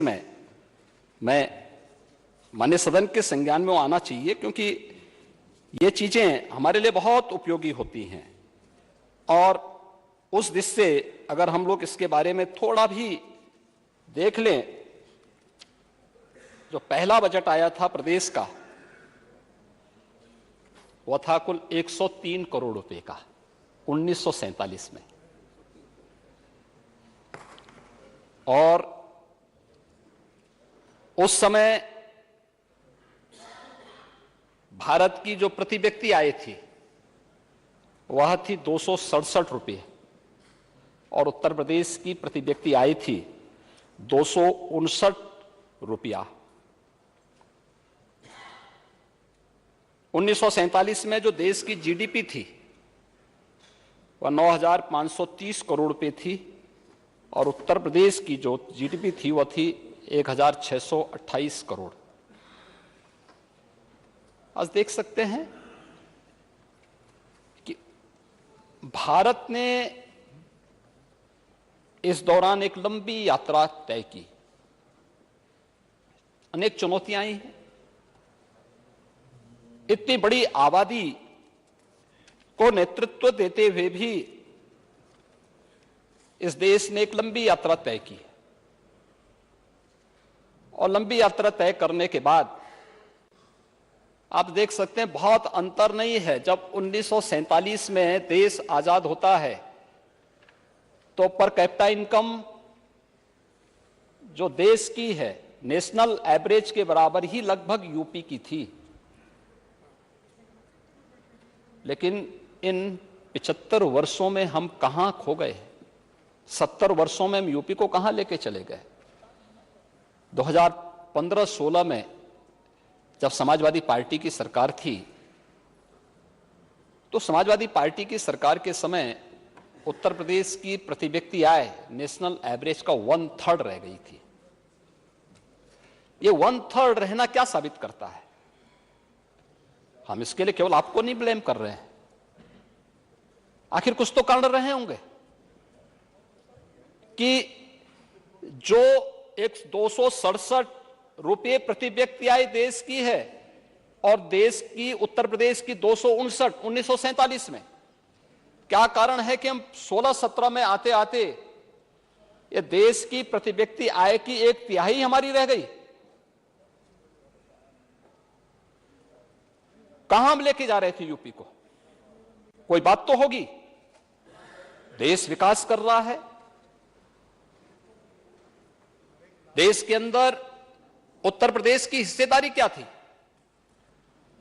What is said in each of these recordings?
में मैं माननीय सदन के संज्ञान में आना चाहिए, क्योंकि ये चीजें हमारे लिए बहुत उपयोगी होती हैं। और उस दृष्टि से अगर हम लोग इसके बारे में थोड़ा भी देख लें, जो पहला बजट आया था प्रदेश का वह था कुल 103 करोड़ रुपए का 1947 में, और उस समय भारत की जो प्रति व्यक्ति आय थी वह थी 267 रुपये, और उत्तर प्रदेश की प्रति व्यक्ति आय थी 259 रुपया। 1947 में जो देश की जीडीपी थी वह 9,530 करोड़ रुपए थी, और उत्तर प्रदेश की जो जीडीपी थी वह थी 1,628 करोड़। आज देख सकते हैं कि भारत ने इस दौरान एक लंबी यात्रा तय की, अनेक चुनौतियां आई हैं। इतनी बड़ी आबादी को नेतृत्व देते हुए भी इस देश ने एक लंबी यात्रा तय की, और लंबी यात्रा तय करने के बाद आप देख सकते हैं बहुत अंतर नहीं है। जब 1947 में देश आजाद होता है तो पर कैपिटा इनकम जो देश की है नेशनल एवरेज के बराबर ही लगभग यूपी की थी, लेकिन इन 75 वर्षों में हम कहां खो गए? 70 वर्षों में हम यूपी को कहां लेके चले गए? 2015-16 में जब समाजवादी पार्टी की सरकार थी तो समाजवादी पार्टी की सरकार के समय उत्तर प्रदेश की प्रति व्यक्ति आय नेशनल एवरेज का 1/3 रह गई थी। ये 1/3 रहना क्या साबित करता है? हम इसके लिए केवल आपको नहीं ब्लेम कर रहे हैं, आखिर कुछ तो कारण रहे होंगे कि जो एक 267 रुपये प्रति व्यक्ति आय देश की है और देश की उत्तर प्रदेश की 259 1947 में, क्या कारण है कि हम 16-17 में आते आते ये देश की प्रति व्यक्ति आय की 1/3 हमारी रह गई? कहां हम लेके जा रहे थे यूपी को? कोई बात तो होगी। देश विकास कर रहा है, देश के अंदर उत्तर प्रदेश की हिस्सेदारी क्या थी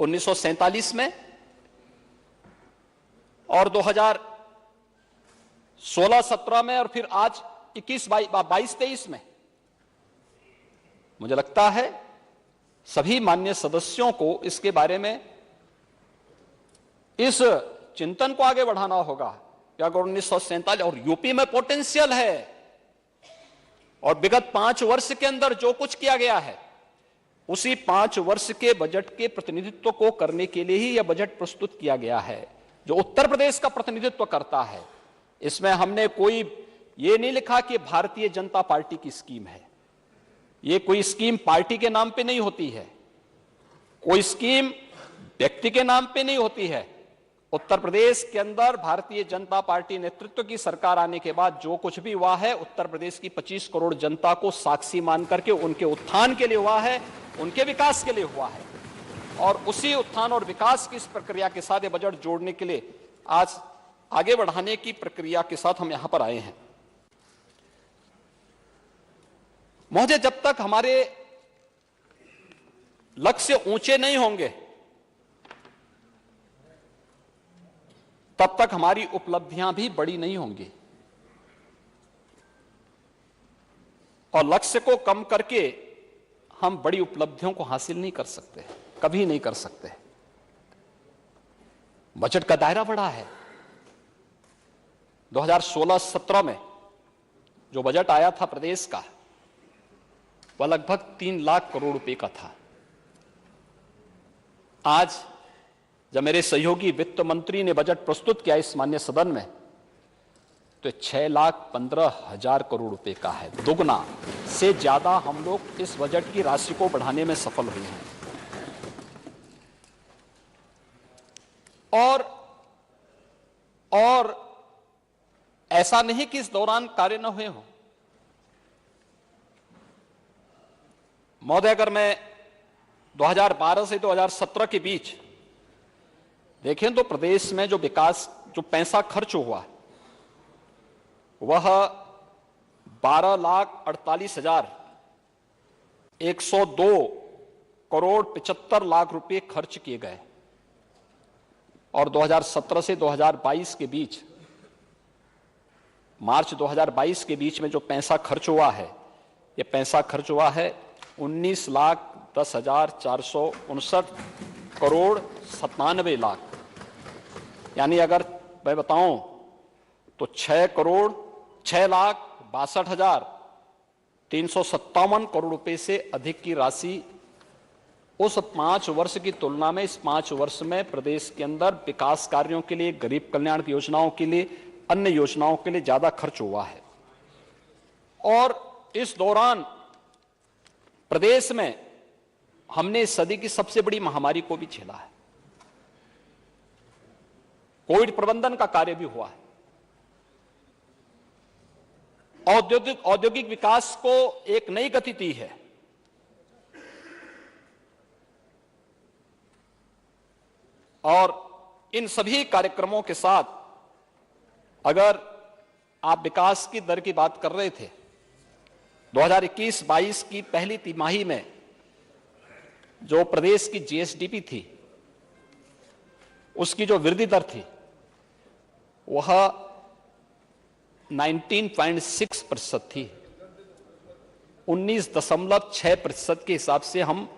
1947 में और 2016-17 में, और फिर आज 21-22-23 में? मुझे लगता है सभी माननीय सदस्यों को इसके बारे में इस चिंतन को आगे बढ़ाना होगा कि अगर 1947 और यूपी में पोटेंशियल है और विगत 5 वर्ष के अंदर जो कुछ किया गया है उसी 5 वर्ष के बजट के प्रतिनिधित्व को करने के लिए ही यह बजट प्रस्तुत किया गया है, जो उत्तर प्रदेश का प्रतिनिधित्व करता है। इसमें हमने कोई ये नहीं लिखा कि भारतीय जनता पार्टी की स्कीम है। ये कोई स्कीम पार्टी के नाम पे नहीं होती है, कोई स्कीम व्यक्ति के नाम पे नहीं होती है। उत्तर प्रदेश के अंदर भारतीय जनता पार्टी नेतृत्व की सरकार आने के बाद जो कुछ भी हुआ है उत्तर प्रदेश की 25 करोड़ जनता को साक्षी मान करके उनके उत्थान के लिए हुआ है, उनके विकास के लिए हुआ है। और उसी उत्थान और विकास की इस प्रक्रिया के साथ ये बजट जोड़ने के लिए आज आगे बढ़ाने की प्रक्रिया के साथ हम यहां पर आए हैं। महोदय, जब तक हमारे लक्ष्य ऊंचे नहीं होंगे तब तक हमारी उपलब्धियां भी बड़ी नहीं होंगी, और लक्ष्य को कम करके हम बड़ी उपलब्धियों को हासिल नहीं कर सकते, कभी नहीं कर सकते। बजट का दायरा बड़ा है। 2016-17 में जो बजट आया था प्रदेश का वह लगभग 3 लाख करोड़ रुपए का था। आज जब मेरे सहयोगी वित्त मंत्री ने बजट प्रस्तुत किया इस माननीय सदन में तो 6,15,000 करोड़ रुपए का है, दुगना से ज्यादा हम लोग इस बजट की राशि को बढ़ाने में सफल हुए हैं। और ऐसा नहीं कि इस दौरान कार्य न हुए हों। महोदय, अगर मैं 2012 से 2017 के बीच देखें तो प्रदेश में जो विकास, जो पैसा खर्च हुआ वह 12,48,102 करोड़ 75 लाख रुपए खर्च किए गए। और 2017 से 2022 के बीच, मार्च 2022 के बीच में जो पैसा खर्च हुआ है, यह पैसा खर्च हुआ है 19,10,459 करोड़ 97 लाख। यानी अगर मैं बताऊं तो 6,62,357 करोड़ रुपए से अधिक की राशि उस 5 वर्ष की तुलना में इस 5 वर्ष में प्रदेश के अंदर विकास कार्यों के लिए, गरीब कल्याण की योजनाओं के लिए, अन्य योजनाओं के लिए ज्यादा खर्च हुआ है। और इस दौरान प्रदेश में हमने इस सदी की सबसे बड़ी महामारी को भी झेला है। कोविड प्रबंधन का कार्य भी हुआ है। औद्योगिक विकास को एक नई गति दी है। और इन सभी कार्यक्रमों के साथ अगर आप विकास की दर की बात कर रहे थे, 2021-22 की पहली तिमाही में जो प्रदेश की जीएसडीपी थी, उसकी जो वृद्धि दर थी वह 19.6% थी। 19.6% के हिसाब से हम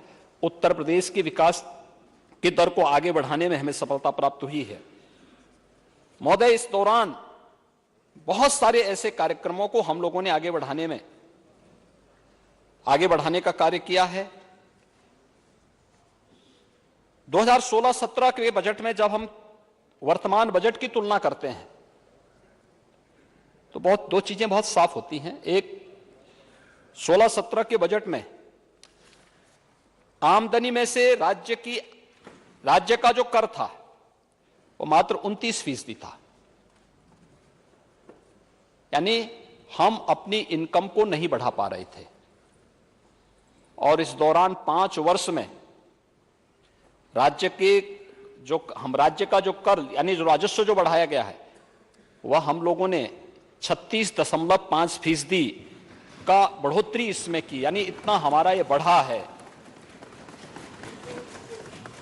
उत्तर प्रदेश के विकास की दर को आगे बढ़ाने में हमें सफलता प्राप्त हुई है। महोदय, इस दौरान बहुत सारे ऐसे कार्यक्रमों को हम लोगों ने आगे बढ़ाने का कार्य किया है। 2016-17 के बजट में जब हम वर्तमान बजट की तुलना करते हैं तो दो चीजें बहुत साफ होती हैं। एक, 16-17 के बजट में आमदनी में से राज्य का जो कर था वो मात्र 29% था। यानी हम अपनी इनकम को नहीं बढ़ा पा रहे थे। और इस दौरान 5 वर्ष में राज्य का जो कर, यानी जो राजस्व जो बढ़ाया गया है, वह हम लोगों ने 36.5% का बढ़ोतरी इसमें की। यानी इतना हमारा ये बढ़ा है,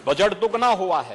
बजट दुगना हुआ है।